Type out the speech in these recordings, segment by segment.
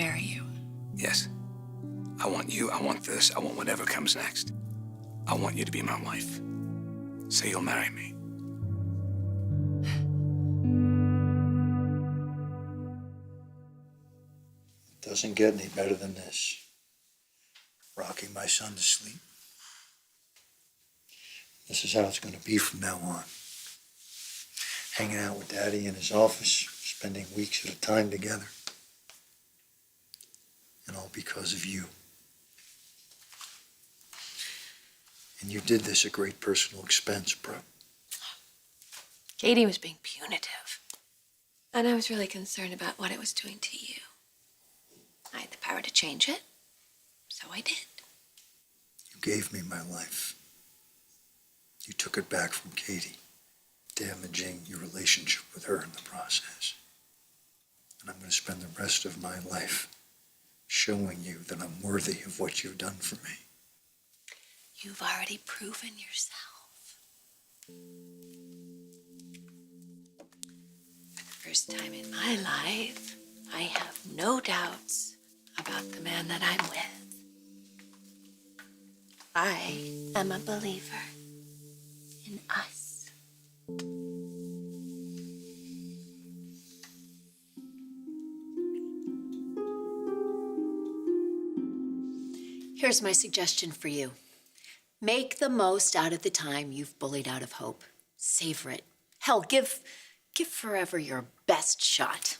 marry you. Yes. I want you, I want this, I want whatever comes next. I want you to be my wife. Say you'll marry me. It doesn't get any better than this. Rocking my son to sleep. This is how it's going to be from now on. Hanging out with Daddy in his office, spending weeks at a time together. And all because of you. And you did this at great personal expense, Brooke. Katie was being punitive. And I was really concerned about what it was doing to you. I had the power to change it, so I did. You gave me my life. You took it back from Katie, damaging your relationship with her in the process. And I'm going to spend the rest of my life showing you that I'm worthy of what you've done for me. You've already proven yourself. For the first time in my life, I have no doubts about the man that I'm with. I am a believer in us. Here's my suggestion for you. Make the most out of the time you've bullied out of Hope. Savor it. Hell, give Forever your best shot.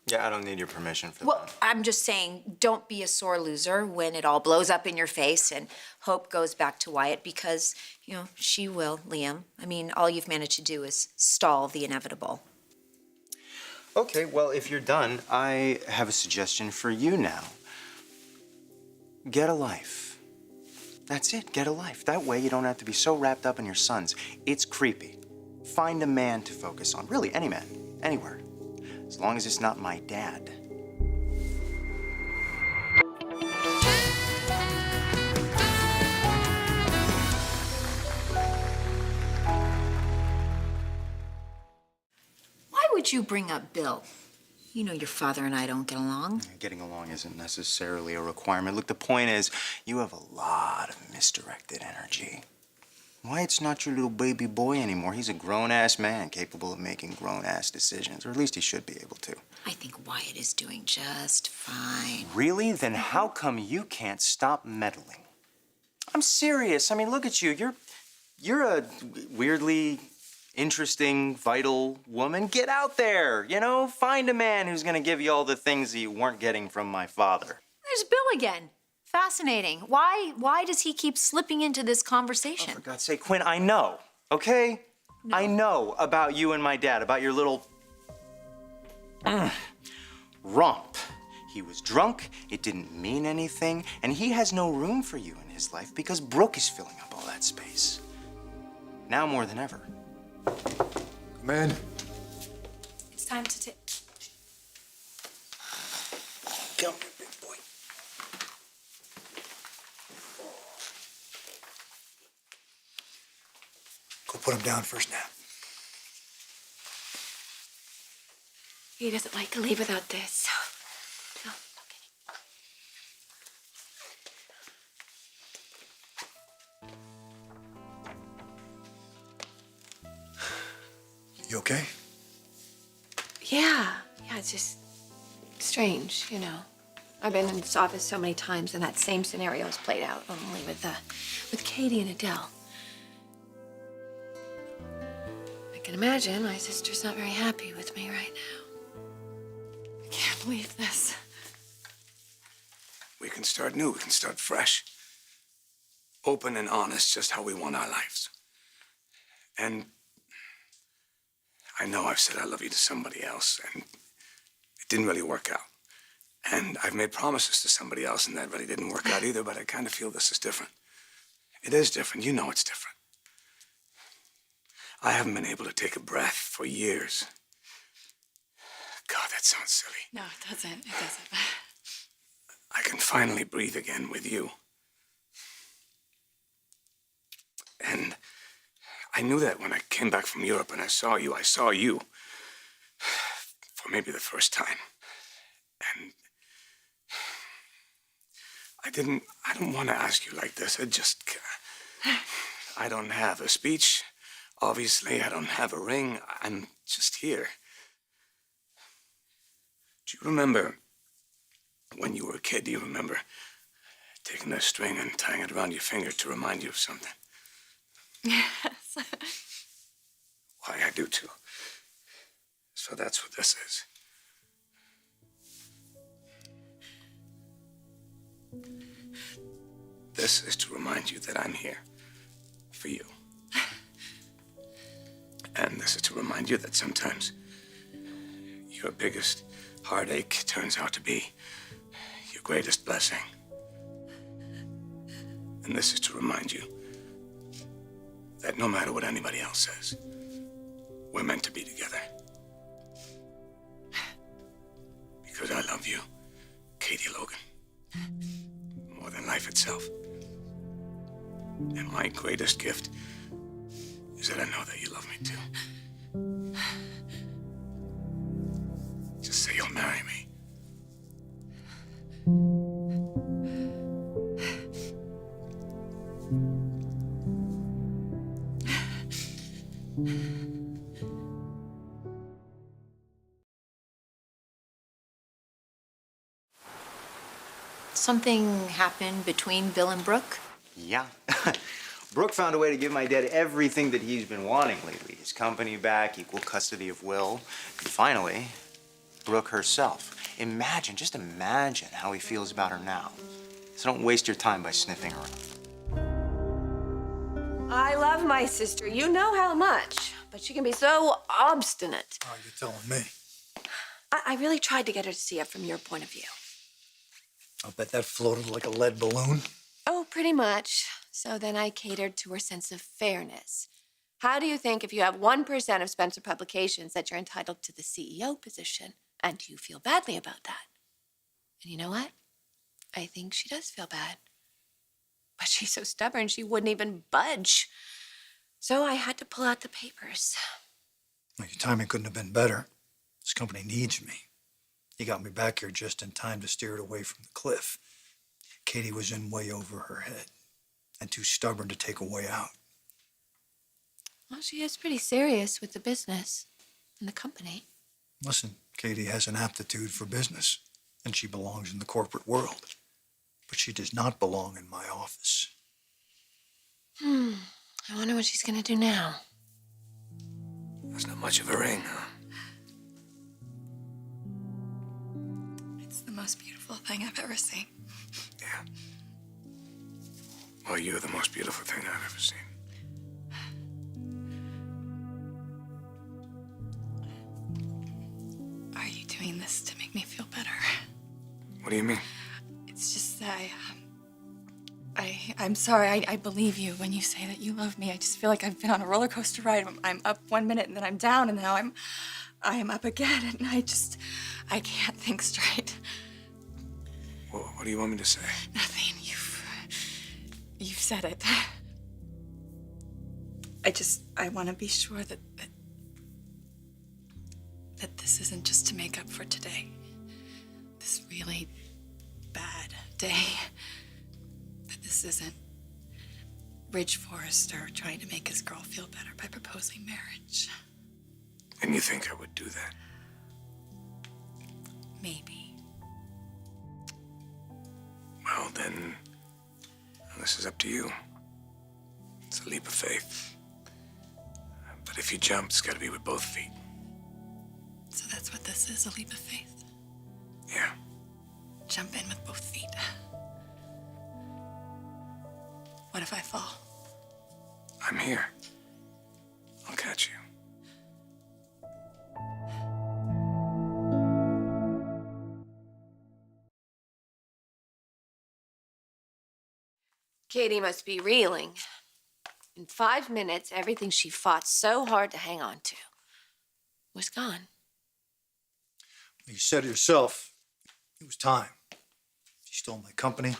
Yeah, I don't need your permission for Well, that. I'm just saying, don't be a sore loser when it all blows up in your face and Hope goes back to Wyatt because, you know, she will, Liam. I mean, all you've managed to do is stall the inevitable. Okay, well, if you're done, I have a suggestion for you now. Get a life. That's it, get a life. That way you don't have to be so wrapped up in your sons. It's creepy. Find a man to focus on. Really, any man, anywhere. As long as it's not my dad. Why would you bring up Bill? You know your father and I don't get along. Getting along isn't necessarily a requirement. Look, the point is, you have a lot of misdirected energy. Wyatt's not your little baby boy anymore. He's a grown-ass man capable of making grown-ass decisions, or at least he should be able to. I think Wyatt is doing just fine. Really? Then how come you can't stop meddling? I'm serious. I mean, look at you. You're a weirdly interesting, vital woman. Get out there, you know? Find a man who's gonna give you all the things that you weren't getting from my father. There's Bill again. Fascinating. Why does he keep slipping into this conversation? Oh, for God's sake, Quinn, I know, okay? No. I know about you and my dad, about your little romp. He was drunk, it didn't mean anything, and he has no room for you in his life because Brooke is filling up all that space. Now more than ever. Come in. It's time to take... Come here, big boy. Go put him down for his nap. He doesn't like to leave without this. No, You okay? Yeah, it's just strange, you know. I've been in this office so many times and that same scenario is played out, only with Katie and Adele. I can imagine my sister's not very happy with me right now. I can't believe this. We can start new, we can start fresh. Open and honest, just how we want our lives. And I know I've said I love you to somebody else, and it didn't really work out. And I've made promises to somebody else, and that really didn't work out either, but I kind of feel this is different. It is different. You know it's different. I haven't been able to take a breath for years. God, that sounds silly. No, it doesn't. It doesn't. I can finally breathe again with you. And I knew that when I came back from Europe and I saw you for maybe the first time. And I don't want to ask you like this. I don't have a speech. Obviously, I don't have a ring. I'm just here. Do you remember when you were a kid? Do you remember taking a string and tying it around your finger to remind you of something? Yes. Why, I do too. So that's what this is. This is to remind you that I'm here for you. And this is to remind you that sometimes your biggest heartache turns out to be your greatest blessing. And this is to remind you that no matter what anybody else says, we're meant to be together. Because I love you, Katie Logan, more than life itself. And my greatest gift is that I know that you love me too. Just say you'll marry me. Something happened between Bill and Brooke? Yeah. Brooke found a way to give my dad everything that he's been wanting lately. His company back, equal custody of Will, and finally, Brooke herself. Just imagine how he feels about her now. So don't waste your time by sniffing around. I love my sister. You know how much. But she can be so obstinate. Oh, you're telling me. I really tried to get her to see it from your point of view. I'll bet that floated like a lead balloon. Oh, pretty much. So then I catered to her sense of fairness. How do you think if you have 1% of Spencer Publications that you're entitled to the CEO position, and you feel badly about that? And you know what? I think she does feel bad. But she's so stubborn, she wouldn't even budge. So I had to pull out the papers. Well, your timing couldn't have been better. This company needs me. You got me back here just in time to steer it away from the cliff. Katie was in way over her head and too stubborn to take a way out. Well, she is pretty serious with the business and the company. Listen, Katie has an aptitude for business, and she belongs in the corporate world. But she does not belong in my office. I wonder what she's gonna do now. That's not much of a ring, huh? It's the most beautiful thing I've ever seen. Yeah. Well, you're the most beautiful thing I've ever seen. Are you doing this to make me feel better? What do you mean? It's just that I'm sorry. I believe you when you say that you love me. I just feel like I've been on a roller coaster ride. I'm up 1 minute and then I'm down and now I am up again and I can't think straight. Well, what do you want me to say? Nothing. You've said it. I want to be sure that this isn't just to make up for today. This really bad day. That this isn't Ridge Forrester trying to make his girl feel better by proposing marriage. And you think I would do that? Maybe. Well, then, this is up to you. It's a leap of faith. But if you jump, it's got to be with both feet. So that's what this is, a leap of faith. Yeah. Jump in with both feet. What if I fall? I'm here. I'll catch you. Katie must be reeling. In 5 minutes, everything she fought so hard to hang on to was gone. You said it yourself. It was time. She stole my company.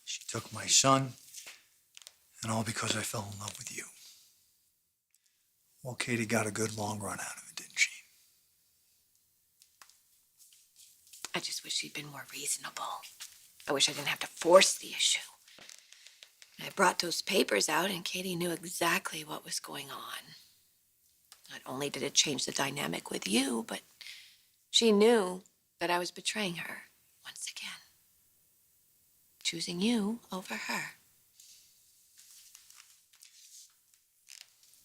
She took my son. And all because I fell in love with you. Well, Katie got a good long run out of it, didn't she? I just wish she'd been more reasonable. I wish I didn't have to force the issue. I brought those papers out, and Katie knew exactly what was going on. Not only did it change the dynamic with you, but she knew that I was betraying her once again. Choosing you over her.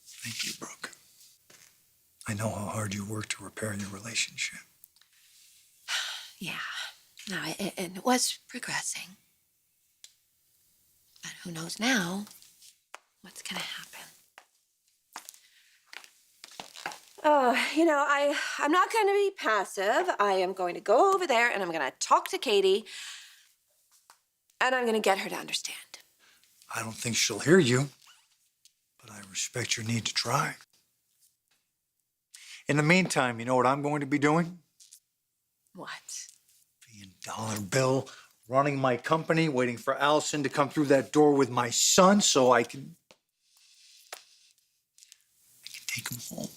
Thank you, Brooke. I know how hard you worked to repair your relationship. Yeah, no, and it was progressing. But who knows now what's gonna happen? Oh, I'm not gonna be passive. I am going to go over there and I'm gonna talk to Katie and I'm gonna get her to understand. I don't think she'll hear you, but I respect your need to try. In the meantime, you know what I'm going to be doing? What? Being dollar bill, running my company, waiting for Allison to come through that door with my son so I can take him home.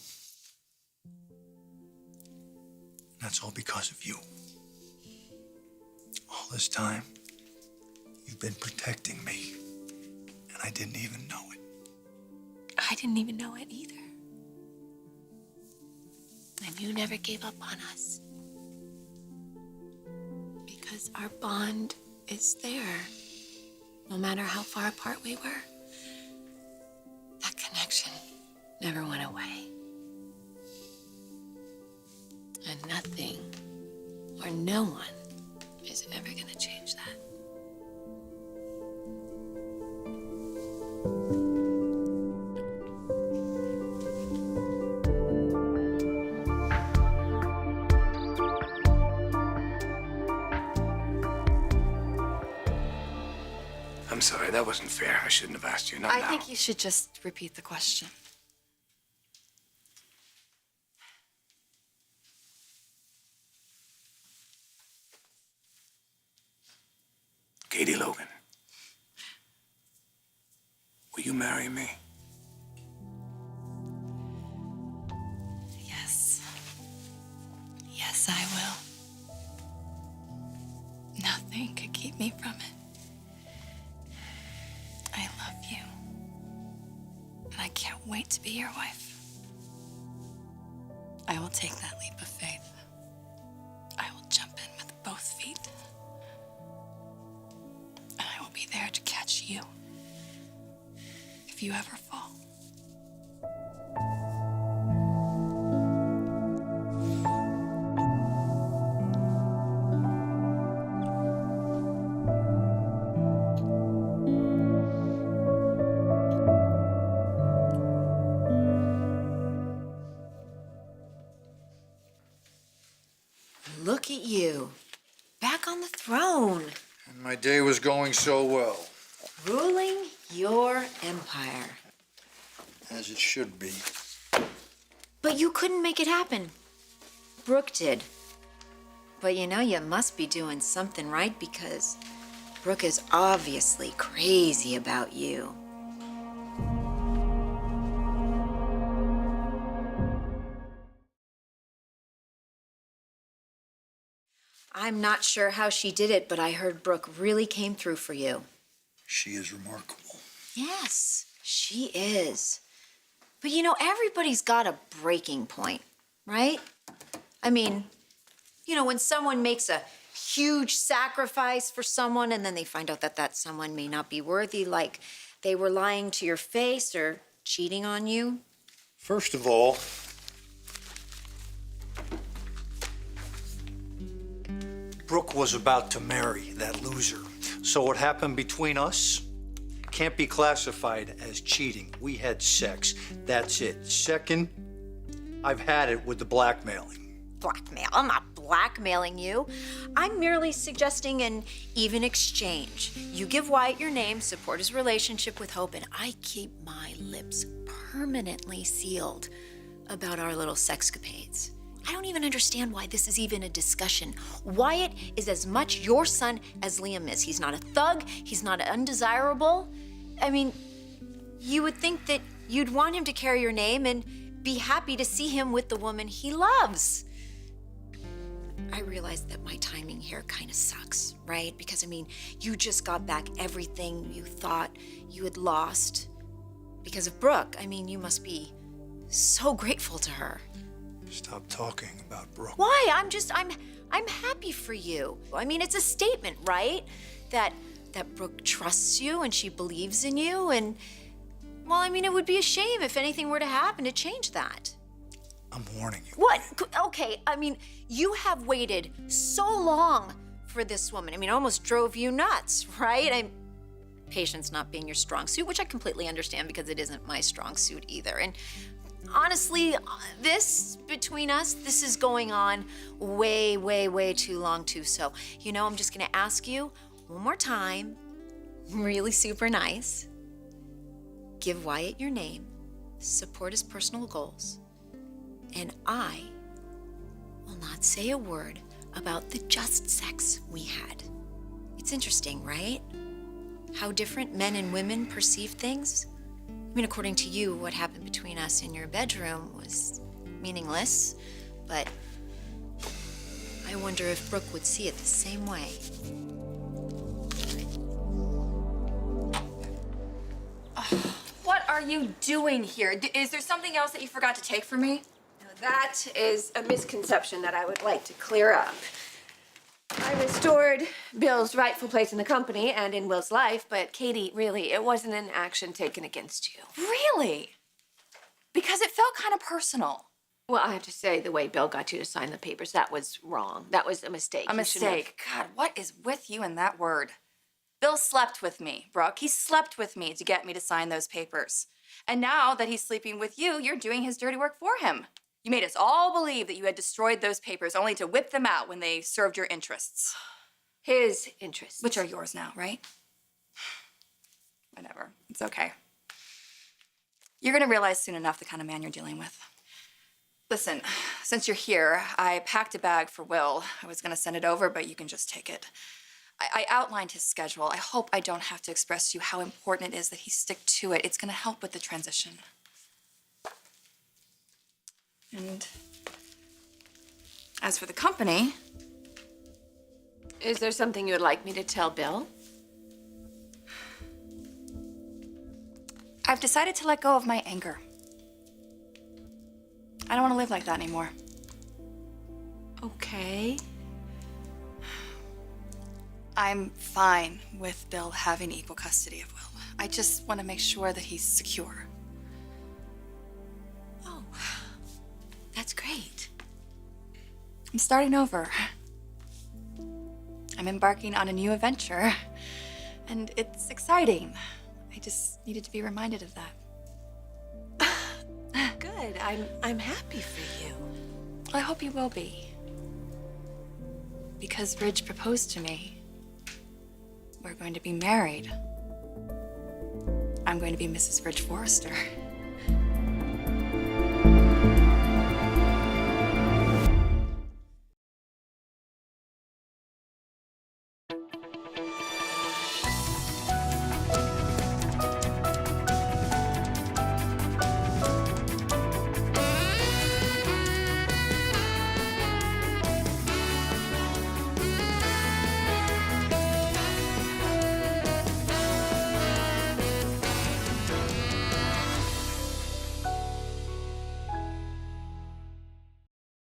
That's all because of you. All this time, you've been protecting me, and I didn't even know it. I didn't even know it either. And you never gave up on us. Because our bond is there, no matter how far apart we were. That connection never went away. And nothing or no one is ever gonna change that. I'm sorry, that wasn't fair. I shouldn't have asked you. Not I now. think you should just repeat the question. Katie Logan, will you marry me? Yes. Yes, I will. Nothing could keep me from it. I love you. And I can't wait to be your wife. I will take that leap of faith. I will jump in with both feet. And I will be there to catch you if you ever fall. Look at you, back on the throne, And my day was going so well, ruling your empire. as it should be. But you couldn't make it happen. Brooke did. But you must be doing something right because Brooke is obviously crazy about you. I'm not sure how she did it, but I heard Brooke really came through for you. She is remarkable. Yes, she is. But everybody's got a breaking point, right? I mean, when someone makes a huge sacrifice for someone and then they find out that that someone may not be worthy, like they were lying to your face or cheating on you. First of all, Brooke was about to marry that loser. So what happened between us can't be classified as cheating. We had sex. That's it. Second, I've had it with the blackmailing. Blackmail? I'm not blackmailing you. I'm merely suggesting an even exchange. You give Wyatt your name, support his relationship with Hope, and I keep my lips permanently sealed about our little sexcapades. I don't even understand why this is even a discussion. Wyatt is as much your son as Liam is. He's not a thug. He's not undesirable. I mean, you would think that you'd want him to carry your name and be happy to see him with the woman he loves. I realize that my timing here kind of sucks, right? Because, I mean, you just got back everything you thought you had lost because of Brooke. I mean, you must be so grateful to her. Stop talking about Brooke. Why? I'm happy for you. I mean, it's a statement, right? That Brooke trusts you and she believes in you, and, well, I mean, it would be a shame if anything were to happen to change that. I'm warning you. What? Okay, I mean, you have waited so long for this woman. I mean, it almost drove you nuts, right? Patience not being your strong suit, which I completely understand because it isn't my strong suit either. And honestly, this, between us, this is going on way, way, way too long too. So, I'm just gonna ask you one more time, really super nice. Give Wyatt your name, support his personal goals, and I will not say a word about the just sex we had. It's interesting, right? How different men and women perceive things. I mean, according to you, what happened between us in your bedroom was meaningless, but I wonder if Brooke would see it the same way. What are you doing here? Is there something else that you forgot to take from me? Now, that is a misconception that I would like to clear up. I restored Bill's rightful place in the company and in Will's life, but Katie, really, it wasn't an action taken against you. Really? Because it felt kind of personal. Well, I have to say, the way Bill got you to sign the papers, that was wrong. That was a mistake. A You shouldn't have- mistake. God, what is with you and that word? Bill slept with me, Brooke. He slept with me to get me to sign those papers. And now that he's sleeping with you, you're doing his dirty work for him. You made us all believe that you had destroyed those papers only to whip them out when they served your interests. His interests. Which are yours now, right? Whatever. It's okay. You're gonna realize soon enough the kind of man you're dealing with. Listen, since you're here, I packed a bag for Will. I was gonna send it over, but you can just take it. I outlined his schedule. I hope I don't have to express to you how important it is that he stick to it. It's gonna help with the transition. And as for the company, Is there something you would like me to tell Bill? I've decided to let go of my anger. I don't want to live like that anymore. Okay. I'm fine with Bill having equal custody of Will. I just want to make sure that he's secure. Oh, that's great. I'm starting over. I'm embarking on a new adventure, and it's exciting. I just needed to be reminded of that. Good. I'm happy for you. Well, I hope you will be. Because Ridge proposed to me. We're going to be married. I'm going to be Mrs. Ridge Forrester.